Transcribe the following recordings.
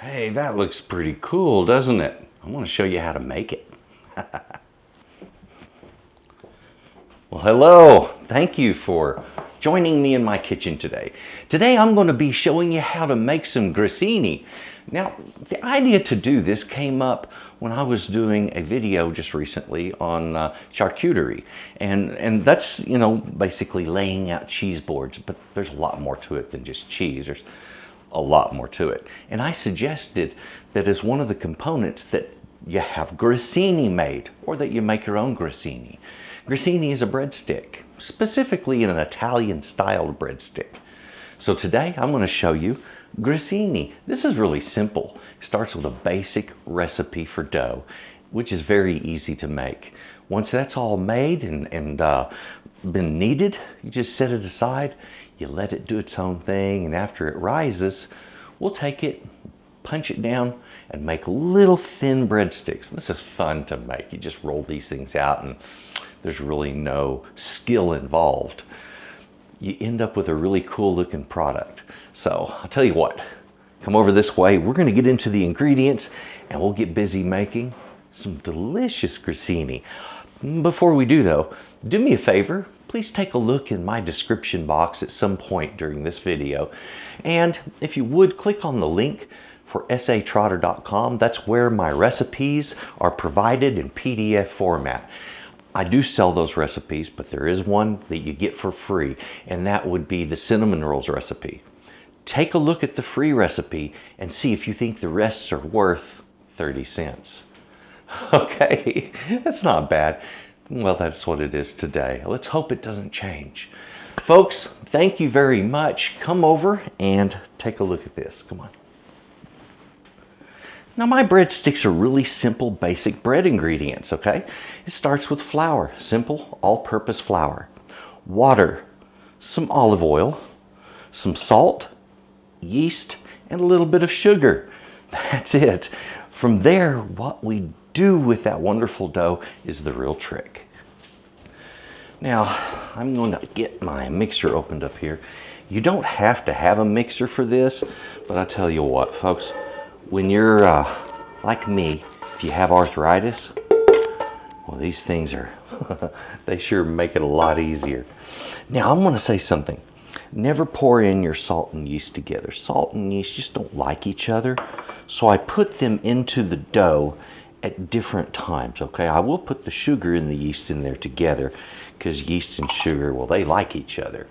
Hey, that looks pretty cool, doesn't it? I want to show you how to make it. Well, hello. Thank you for joining me in my kitchen today. Today I'm going to be showing you how to make some grissini. Now, the idea to do this came up when I was doing a video just recently on charcuterie. And that's, basically laying out cheese boards, but there's a lot more to it than just cheese. There's a lot more to it. And I suggested that as one of the components that you have grissini made, or that you make your own grissini. Grissini is a breadstick, specifically an Italian styled breadstick. So today I'm going to show you grissini. This is really simple. It starts with a basic recipe for dough, which is very easy to make. Once that's all made and been kneaded, you just set it aside, you let it do its own thing, and after it rises, we'll take it, punch it down, and make little thin breadsticks. This is fun to make. You just roll these things out and there's really no skill involved. You end up with a really cool looking product. So I'll tell you what, come over this way. We're going to get into the ingredients and we'll get busy making some delicious grissini. Before we do though, do me a favor. Please take a look in my description box at some point during this video. And if you would, click on the link for S.A.Trotter.com. That's where my recipes are provided in PDF format. I do sell those recipes, but there is one that you get for free, and that would be the cinnamon rolls recipe. Take a look at the free recipe and see if you think the rest are worth 30 cents. Okay, that's not bad. Well, that's what it is today. Let's hope it doesn't change. Folks, thank you very much. Come over and take a look at this. Come on. Now, my breadsticks are really simple, basic bread ingredients, okay? It starts with flour, simple, all-purpose flour, water, some olive oil, some salt, yeast, and a little bit of sugar. That's it. From there, what we do with that wonderful dough is the real trick. Now, I'm going to get my mixer opened up here. You don't have to have a mixer for this, but I tell you what, folks, when you're like me, if you have arthritis, well, these things are, they sure make it a lot easier. Now, I'm going to say something. Never pour in your salt and yeast together. Salt and yeast just don't like each other. So I put them into the dough at different times, okay? I will put the sugar and the yeast in there together because yeast and sugar, well, they like each other.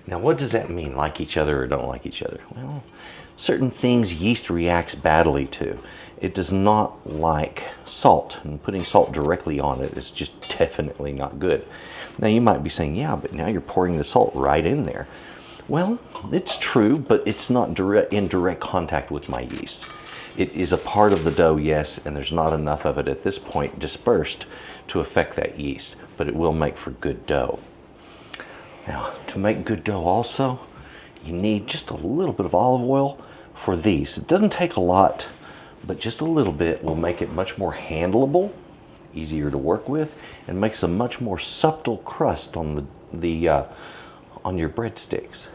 Now, what does that mean, like each other or don't like each other? Well, certain things yeast reacts badly to. It does not like salt, and putting salt directly on it is just definitely not good. Now, you might be saying, yeah, but now you're pouring the salt right in there. Well, it's true, but it's not in direct contact with my yeast. It is a part of the dough, yes, and there's not enough of it at this point dispersed to affect that yeast, but it will make for good dough. Now, to make good dough also, you need just a little bit of olive oil for these. It doesn't take a lot, but just a little bit will make it much more handleable, easier to work with, and makes a much more subtle crust on on your breadsticks.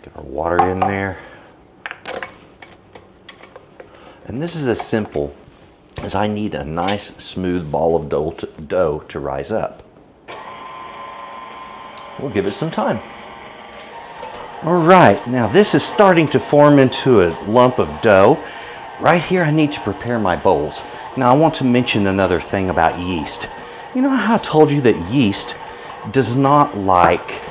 Get our water in there. And this is as simple as I need a nice smooth ball of dough to rise up. We'll give it some time. All right, now this is starting to form into a lump of dough. Right here I need to prepare my bowls. Now I want to mention another thing about yeast. You know how I told you that yeast does not like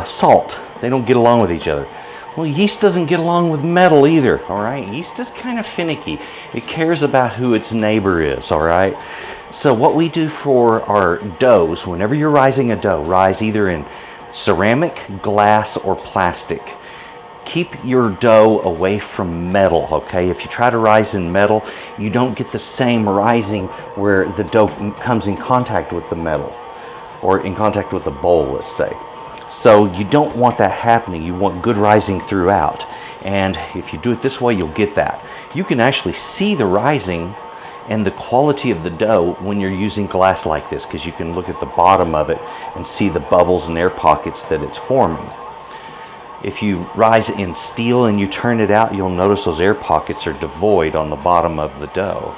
salt? They don't get along with each other. Well, yeast doesn't get along with metal either, all right? Yeast is kind of finicky. It cares about who its neighbor is, all right? So what we do for our doughs, whenever you're rising a dough, rise either in ceramic, glass, or plastic. Keep your dough away from metal, okay? If you try to rise in metal, you don't get the same rising where the dough comes in contact with the metal, or in contact with the bowl, let's say. So you don't want that happening. You want good rising throughout. And if you do it this way, you'll get that. You can actually see the rising and the quality of the dough when you're using glass like this, because you can look at the bottom of it and see the bubbles and air pockets that it's forming. if you rise it in steel and you turn it out, you'll notice those air pockets are devoid on the bottom of the dough.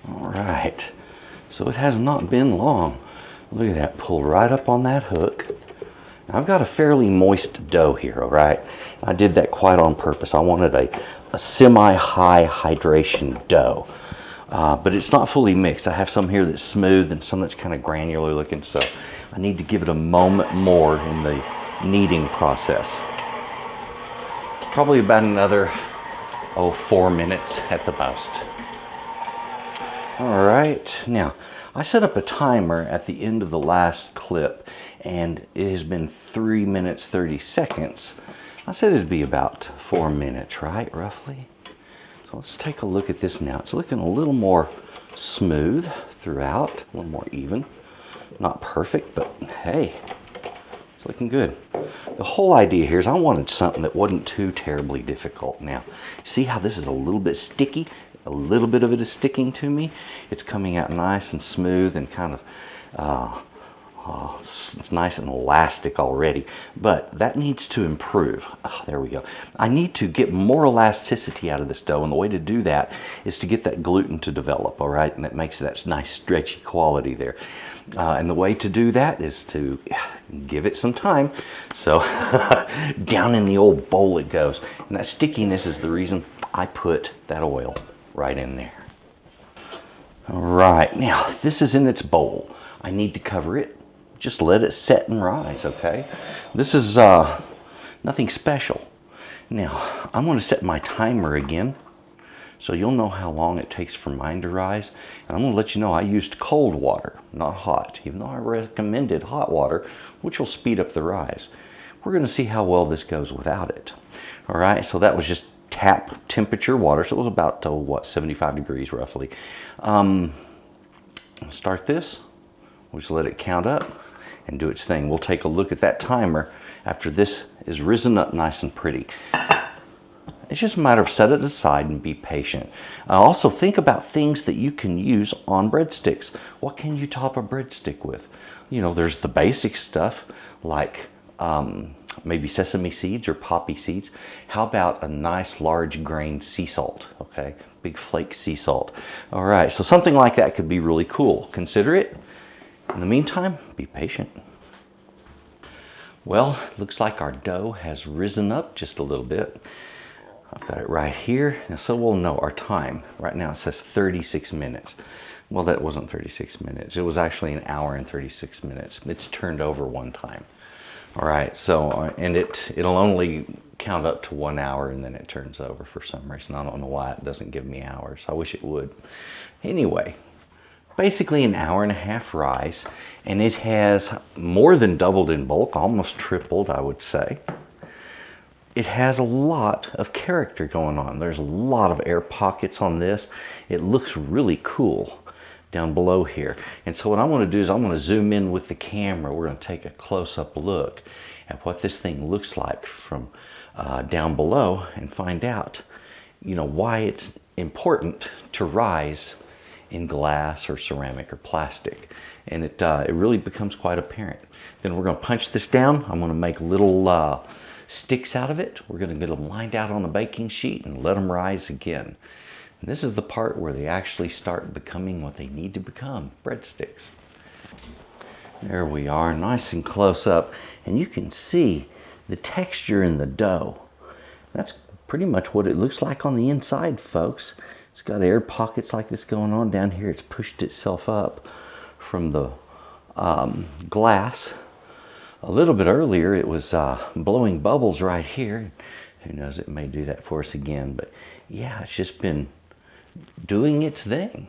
All right, so it has not been long. Look at that, pull right up on that hook. Now, I've got a fairly moist dough here, all right? I did that quite on purpose. I wanted a semi-high hydration dough, but it's not fully mixed. I have some here that's smooth and some that's kind of granular looking, so I need to give it a moment more in the kneading process. Probably about another, 4 minutes at the most. All right, now I set up a timer at the end of the last clip and it has been 3 minutes 30 seconds. I said it'd be about 4 minutes, right, roughly? So let's take a look at this now. It's looking a little more smooth throughout, a little more even. Not perfect, but hey, it's looking good. The whole idea here is I wanted something that wasn't too terribly difficult. Now, see how this is a little bit sticky? A little bit of it is sticking to me. It's coming out nice and smooth and kind of, it's nice and elastic already, but that needs to improve. Oh, there we go. I need to get more elasticity out of this dough, and the way to do that is to get that gluten to develop, all right? And that makes that nice stretchy quality there. And the way to do that is to give it some time. So down in the old bowl it goes. And that stickiness is the reason I put that oil right in there. All right, now this is in its bowl. I need to cover it. Just let it set and rise, okay? This is nothing special. Now, I'm gonna set my timer again so you'll know how long it takes for mine to rise. And I'm gonna let you know I used cold water, not hot, even though I recommended hot water, which will speed up the rise. We're gonna see how well this goes without it. All right, so that was just tap temperature water, so it was about, 75 degrees roughly. Start this, we'll just let it count up and do its thing. We'll take a look at that timer after this is risen up nice and pretty. It's just a matter of set it aside and be patient. Also think about things that you can use on breadsticks. What can you top a breadstick with? You know, there's the basic stuff like maybe sesame seeds or poppy seeds. How about a nice large grained sea salt, okay? Big flake sea salt. All right, so something like that could be really cool. Consider it. In the meantime, be patient. Well, looks like our dough has risen up just a little bit. I've got it right here, and so we'll know our time. Right now it says 36 minutes. Well, that wasn't 36 minutes. It was actually an hour and 36 minutes. It's turned over one time. All right, so, and it'll only count up to 1 hour and then it turns over for some reason. I don't know why it doesn't give me hours. I wish it would. Anyway, basically an hour and a half rise, and it has more than doubled in bulk, almost tripled, I would say. It has a lot of character going on. There's a lot of air pockets on this. It looks really cool down below here. And so what I want to do is I'm going to zoom in with the camera. We're going to take a close-up look at what this thing looks like from down below and find out, you know, why it's important to rise in glass or ceramic or plastic. And it really becomes quite apparent. Then we're going to punch this down. I'm going to make little sticks out of it. We're going to get them lined out on a baking sheet and let them rise again. And this is the part where they actually start becoming what they need to become, breadsticks. There we are, nice and close up. And you can see the texture in the dough. That's pretty much what it looks like on the inside, folks. It's got air pockets like this going on down here. It's pushed itself up from the glass. A little bit earlier, it was blowing bubbles right here. Who knows, it may do that for us again. But yeah, it's just been doing its thing.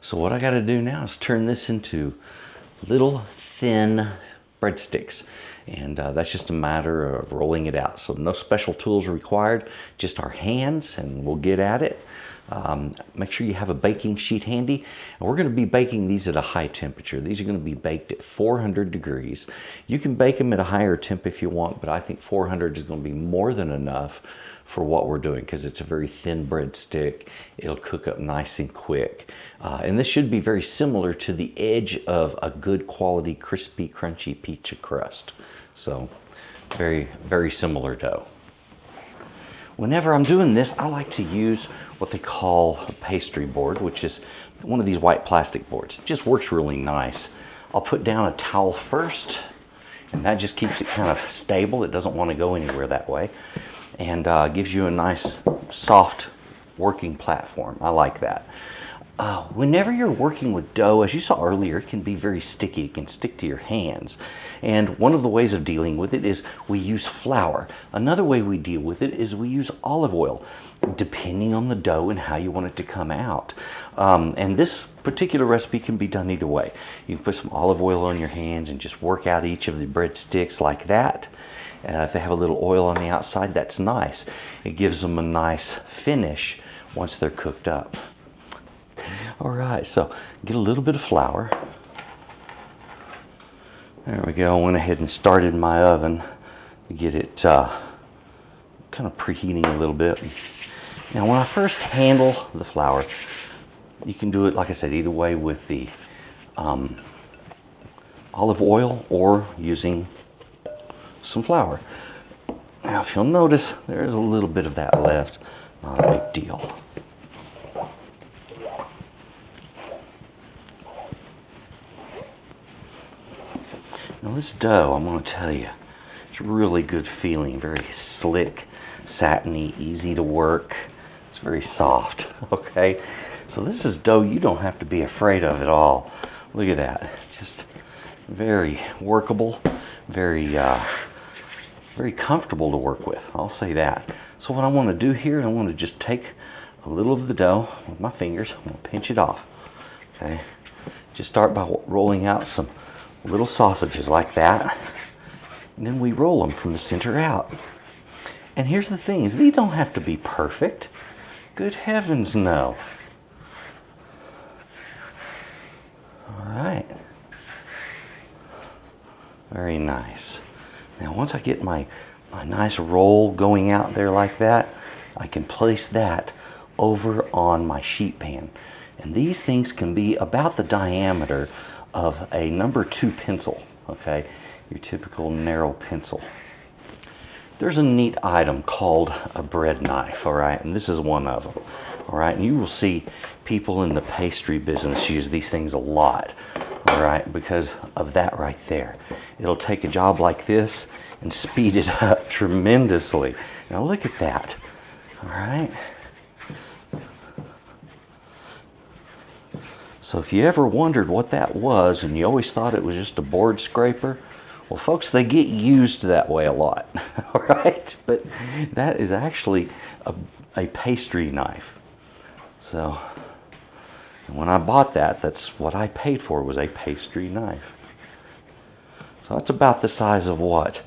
So what I got to do now is turn this into little thin breadsticks. And that's just a matter of rolling it out. So no special tools required, just our hands, and we'll get at it. Make sure you have a baking sheet handy. And we're going to be baking these at a high temperature. These are going to be baked at 400 degrees. You can bake them at a higher temp if you want, but I think 400 is going to be more than enough for what we're doing because it's a very thin breadstick. It'll cook up nice and quick. And this should be very similar to the edge of a good quality, crispy, crunchy pizza crust. So very, very similar dough. Whenever I'm doing this, I like to use what they call a pastry board, which is one of these white plastic boards. It just works really nice. I'll put down a towel first, and that just keeps it kind of stable. It doesn't want to go anywhere that way, and gives you a nice, soft working platform. I like that. Whenever you're working with dough, as you saw earlier, it can be very sticky. It can stick to your hands. And one of the ways of dealing with it is we use flour. Another way we deal with it is we use olive oil, depending on the dough and how you want it to come out. And this particular recipe can be done either way. You can put some olive oil on your hands and just work out each of the breadsticks like that. If they have a little oil on the outside, that's nice. It gives them a nice finish once they're cooked up. All right, so get a little bit of flour. There we go. I went ahead and started my oven to get it kind of preheating a little bit. Now, when I first handle the flour, you can do it, like I said, either way with the olive oil or using some flour. Now, if you'll notice, there's a little bit of that left. Not a big deal. Now this dough, I'm going to tell you, it's really good feeling, very slick, satiny, easy to work. It's very soft, okay? So this is dough you don't have to be afraid of at all. Look at that, just very workable, very comfortable to work with, I'll say that. So what I want to do here, I want to just take a little of the dough with my fingers, I'm going to pinch it off, okay? Just start by rolling out some little sausages like that, and then we roll them from the center out. And here's the thing, is these don't have to be perfect. Good heavens, no. All right. Very nice. Now once I get my nice roll going out there like that, I can place that over on my sheet pan. And these things can be about the diameter of a number 2 pencil, okay? Your typical narrow pencil. There's a neat item called a bread knife, all right? And this is one of them, all right? And you will see people in the pastry business use these things a lot, all right? Because of that right there. It'll take a job like this and speed it up tremendously. Now look at that, all right? So if you ever wondered what that was and you always thought it was just a board scraper, well folks, they get used that way a lot, all right? But that is actually a pastry knife. So when I bought that, that's what I paid for, was a pastry knife. So it's about the size of what?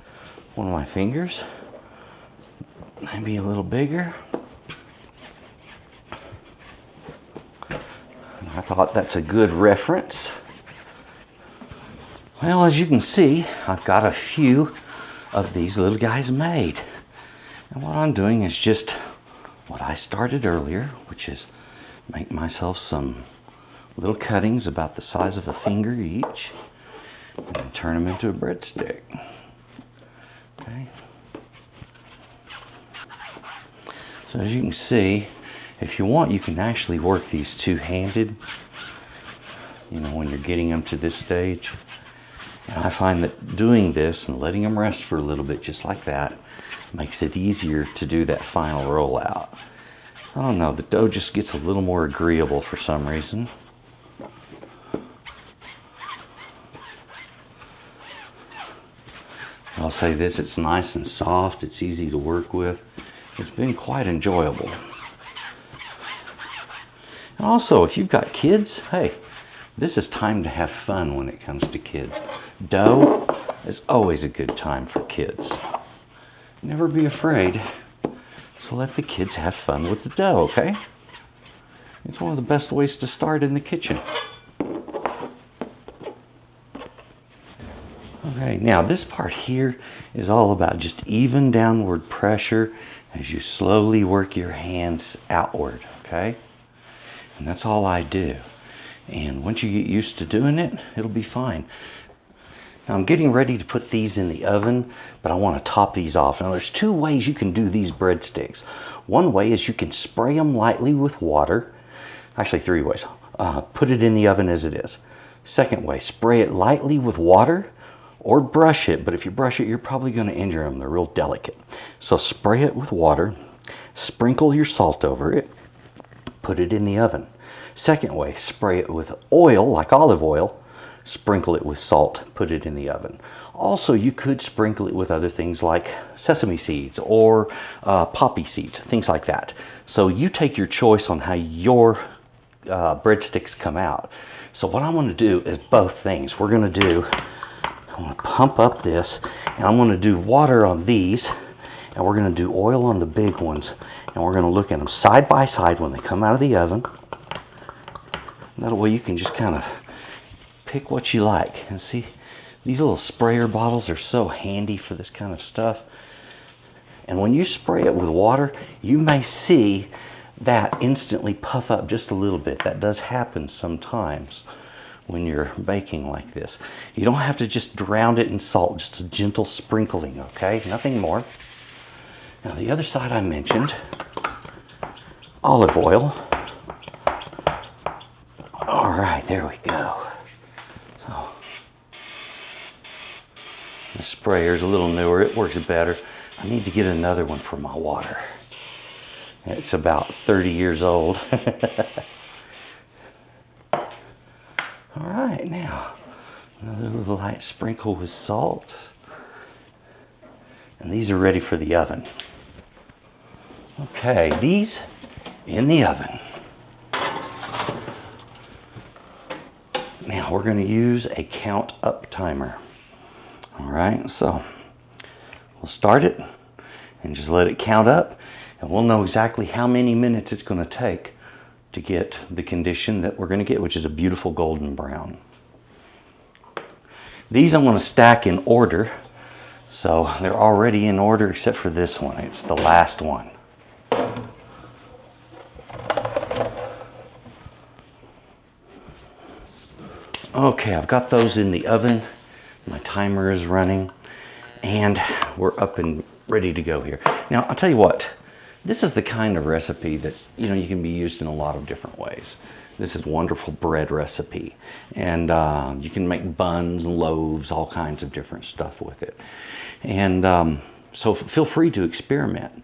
One of my fingers? Maybe a little bigger. I thought that's a good reference. Well, as you can see, I've got a few of these little guys made. And what I'm doing is just what I started earlier, which is make myself some little cuttings about the size of a finger each, and then turn them into a breadstick. Okay. So as you can see, if you want, you can actually work these two-handed, you know, when you're getting them to this stage. And I find that doing this and letting them rest for a little bit, just like that, makes it easier to do that final rollout. I don't know, the dough just gets a little more agreeable for some reason. I'll say this, it's nice and soft, it's easy to work with. It's been quite enjoyable. And also, if you've got kids, hey, this is time to have fun when it comes to kids. Dough is always a good time for kids. Never be afraid. So let the kids have fun with the dough, okay? It's one of the best ways to start in the kitchen. Okay, now this part here is all about just even downward pressure as you slowly work your hands outward, okay? And that's all I do. And once you get used to doing it, it'll be fine. Now I'm getting ready to put these in the oven, but I want to top these off. Now there's two ways you can do these breadsticks. One way is you can spray them lightly with water. Actually, three ways. Put it in the oven as it is. Second way, spray it lightly with water or brush it. But if you brush it, you're probably going to injure them. They're real delicate. So spray it with water, sprinkle your salt over it, put it in the oven. Second way, spray it with oil, like olive oil, sprinkle it with salt, put it in the oven. Also, you could sprinkle it with other things like sesame seeds or poppy seeds, things like that. So you take your choice on how your breadsticks come out. So what I want to do is both things. We're going to do, I want to pump up this, and I'm going to do water on these, and we're going to do oil on the big ones, and we're going to look at them side by side when they come out of the oven. That way you can just kind of pick what you like. And see, these little sprayer bottles are so handy for this kind of stuff. And when you spray it with water, you may see that instantly puff up just a little bit. That does happen sometimes when you're baking like this. You don't have to just drown it in salt, just a gentle sprinkling, okay? Nothing more. Now the other side I mentioned, olive oil. All right, there we go. So the sprayer's a little newer, it works better. I need to get another one for my water. It's about 30 years old. All right, now another little light sprinkle with salt. And these are ready for the oven. Okay, these in the oven. Now we're going to use a count up timer. All right, so we'll start it and just let it count up, and we'll know exactly how many minutes it's going to take to get the condition that we're going to get, which is a beautiful golden brown. These I'm going to stack in order, so they're already in order except for this one. It's the last one. Okay, I've got those in the oven. My timer is running, and we're up and ready to go here. Now, I'll tell you what, this is the kind of recipe that, you know, you can be used in a lot of different ways. This is a wonderful bread recipe, and you can make buns and loaves, all kinds of different stuff with it. And so feel free to experiment.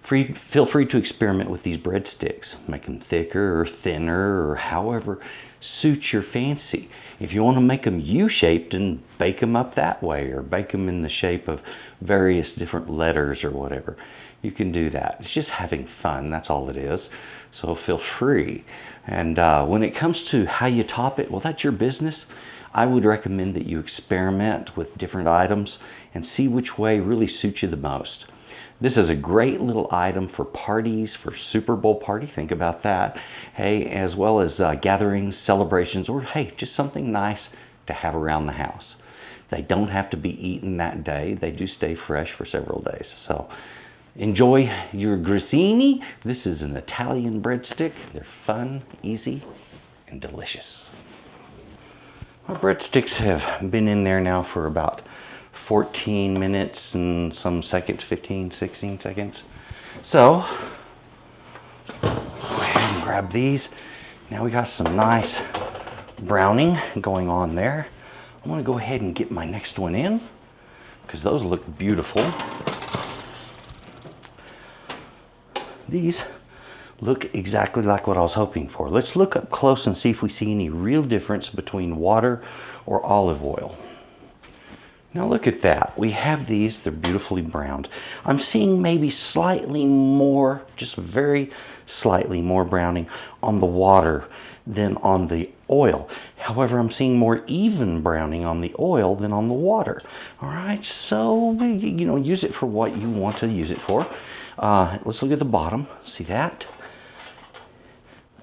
Feel free to experiment with these breadsticks. Make them thicker or thinner or however suits your fancy. If you want to make them U-shaped, and bake them up that way, or bake them in the shape of various different letters or whatever, you can do that. It's just having fun, that's all it is. So feel free. And when it comes to how you top it, well, that's your business. I would recommend that you experiment with different items and see which way really suits you the most. This is a great little item for parties, for Super Bowl party, think about that. Hey, as well as gatherings, celebrations, or hey, just something nice to have around the house. They don't have to be eaten that day. They do stay fresh for several days. So enjoy your grissini. This is an Italian breadstick. They're fun, easy, and delicious. Our breadsticks have been in there now for about 14 minutes and some seconds, 15, 16 seconds. So, go ahead and grab these. Now we got some nice browning going on there. I'm gonna go ahead and get my next one in because those look beautiful. These look exactly like what I was hoping for. Let's look up close and see if we see any real difference between water or olive oil. Now look at that. We have these, they're beautifully browned. I'm seeing maybe slightly more, just very slightly more browning on the water than on the oil. However, I'm seeing more even browning on the oil than on the water. All right, so, you know, use it for what you want to use it for. Let's look at the bottom, see that?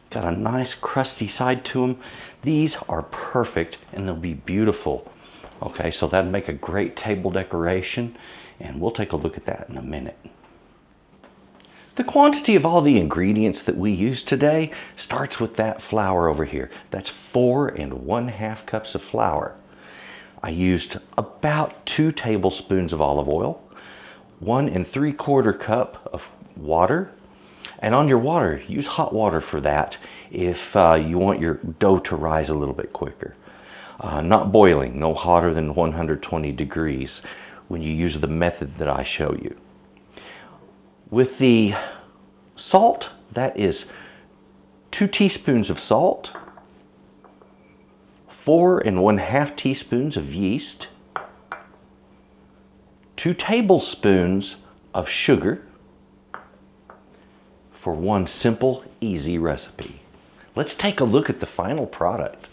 Got a nice crusty side to them. These are perfect and they'll be beautiful. Okay, so that'd make a great table decoration, and we'll take a look at that in a minute. The quantity of all the ingredients that we use today starts with that flour over here. That's 4 1/2 cups of flour. I used about 2 tablespoons of olive oil, 1 3/4 cup of water, and on your water, use hot water for that if you want your dough to rise a little bit quicker. Not boiling, no hotter than 120 degrees when you use the method that I show you. With the salt, that is 2 teaspoons of salt, 4 1/2 teaspoons of yeast, 2 tablespoons of sugar for one simple, easy recipe. Let's take a look at the final product.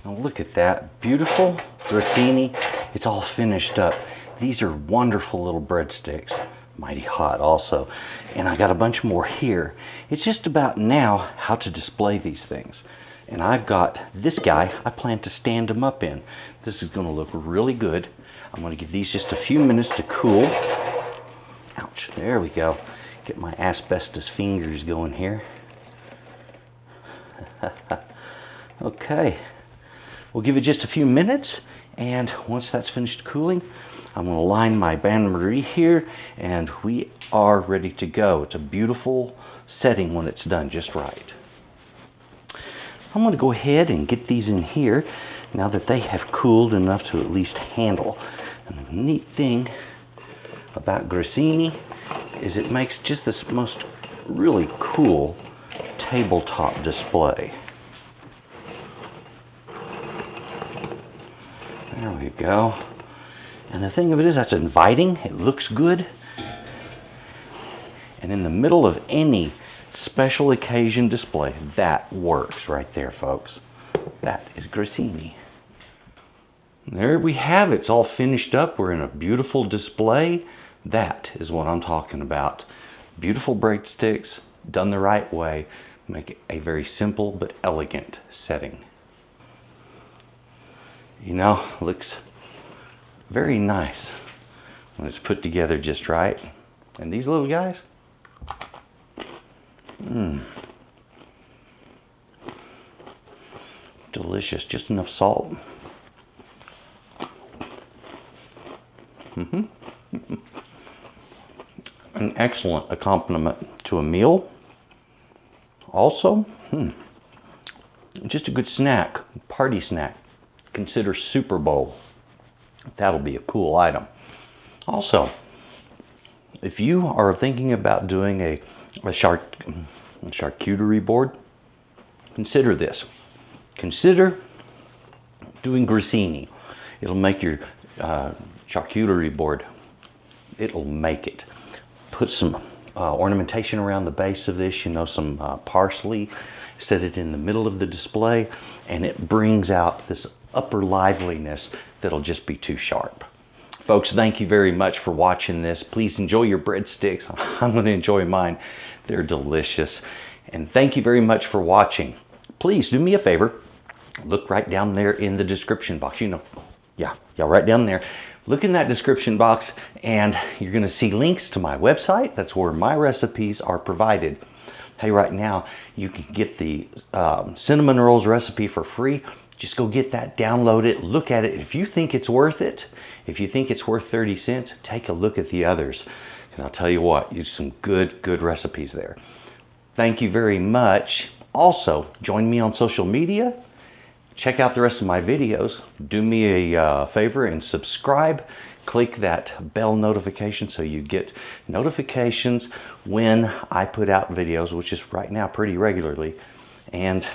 Now look at that, beautiful grissini. It's all finished up. These are wonderful little breadsticks. Mighty hot also. And I got a bunch more here. It's just about now how to display these things. And I've got this guy I plan to stand them up in. This is going to look really good. I'm going to give these just a few minutes to cool. Ouch, there we go. Get my asbestos fingers going here. Okay, we'll give it just a few minutes, and once that's finished cooling, I'm going to line my bain-marie here, and we are ready to go. It's a beautiful setting when it's done just right. I'm going to go ahead and get these in here now that they have cooled enough to at least handle. And the neat thing about grissini is it makes just this most really cool tabletop display. There we go. And the thing of it is, that's inviting. It looks good. And in the middle of any special occasion display, that works right there, folks. That is grissini. There we have it. It's all finished up. We're in a beautiful display. That is what I'm talking about. Beautiful breadsticks done the right way make it a very simple but elegant setting. You know, looks very nice when it's put together just right. And these little guys, delicious. Just enough salt. An excellent accompaniment to a meal. Also, just a good snack, party snack. Consider Super Bowl. That'll be a cool item. Also, if you are thinking about doing a charcuterie board, consider this. Consider doing grissini. It'll make your charcuterie board, it'll make it. Put some ornamentation around the base of this, you know, some parsley, set it in the middle of the display, and it brings out this upper liveliness that'll just be too sharp. Folks, thank you very much for watching this. Please enjoy your breadsticks. I'm going to enjoy mine. They're delicious. And thank you very much for watching. Please do me a favor. Look right down there in the description box. You know, yeah, right down there. Look in that description box and you're going to see links to my website. That's where my recipes are provided. Hey, right now you can get the cinnamon rolls recipe for free. Just go get that, download it, look at it. If you think it's worth it, if you think it's worth 30 cents, take a look at the others. And I'll tell you what, use some good recipes there. Thank you very much. Also, join me on social media. Check out the rest of my videos. Do me a favor and subscribe. Click that bell notification so you get notifications when I put out videos, which is right now pretty regularly. And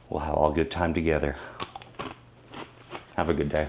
we'll have all good time together. Have a good day.